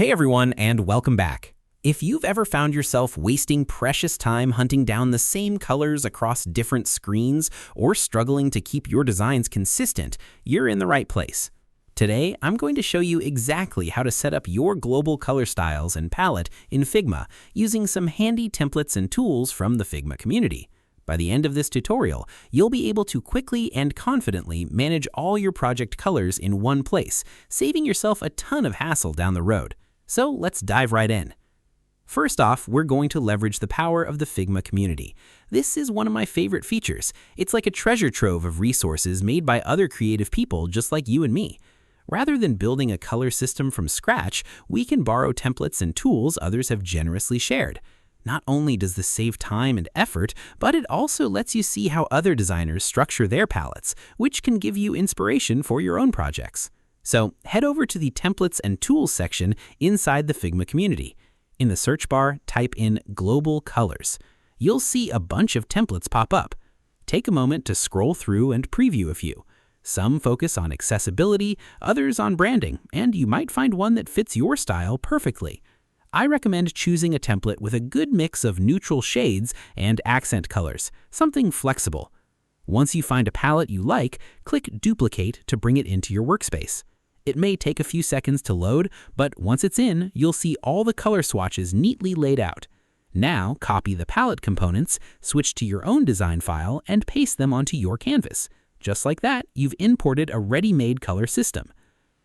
Hey everyone, and welcome back. If you've ever found yourself wasting precious time hunting down the same colors across different screens or struggling to keep your designs consistent, you're in the right place. Today, I'm going to show you exactly how to set up your global color styles and palette in Figma using some handy templates and tools from the Figma community. By the end of this tutorial, you'll be able to quickly and confidently manage all your project colors in one place, saving yourself a ton of hassle down the road. So let's dive right in. First off, we're going to leverage the power of the Figma community. This is one of my favorite features. It's like a treasure trove of resources made by other creative people just like you and me. Rather than building a color system from scratch, we can borrow templates and tools others have generously shared. Not only does this save time and effort, but it also lets you see how other designers structure their palettes, which can give you inspiration for your own projects. So head over to the Templates and Tools section inside the Figma community. In the search bar, type in Global Colors. You'll see a bunch of templates pop up. Take a moment to scroll through and preview a few. Some focus on accessibility, others on branding, and you might find one that fits your style perfectly. I recommend choosing a template with a good mix of neutral shades and accent colors, something flexible. Once you find a palette you like, click Duplicate to bring it into your workspace. It may take a few seconds to load, but once it's in, you'll see all the color swatches neatly laid out. Now, copy the palette components, switch to your own design file, and paste them onto your canvas. Just like that, you've imported a ready-made color system.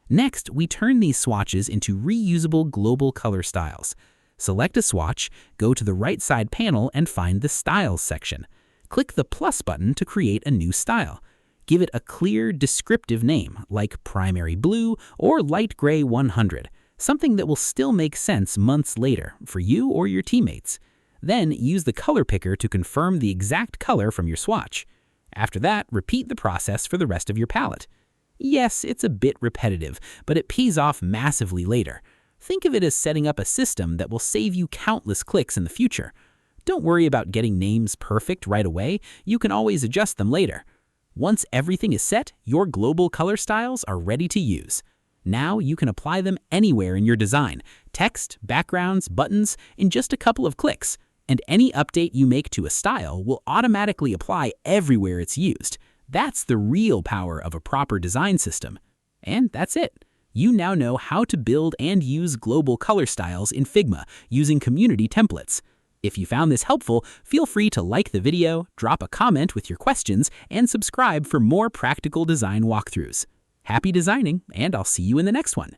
Next, we turn these swatches into reusable global color styles. Select a swatch, go to the right side panel and find the Styles section. Click the plus button to create a new style. Give it a clear, descriptive name like Primary Blue or Light Gray 100, something that will still make sense months later for you or your teammates. Then use the color picker to confirm the exact color from your swatch. After that, repeat the process for the rest of your palette. Yes, it's a bit repetitive, but it pays off massively later. Think of it as setting up a system that will save you countless clicks in the future. Don't worry about getting names perfect right away. You can always adjust them later. Once everything is set, your global color styles are ready to use. Now you can apply them anywhere in your design, text, backgrounds, buttons, in just a couple of clicks. And any update you make to a style will automatically apply everywhere it's used. That's the real power of a proper design system. And that's it. You now know how to build and use global color styles in Figma using community templates. If you found this helpful, feel free to like the video, drop a comment with your questions, and subscribe for more practical design walkthroughs. Happy designing, and I'll see you in the next one.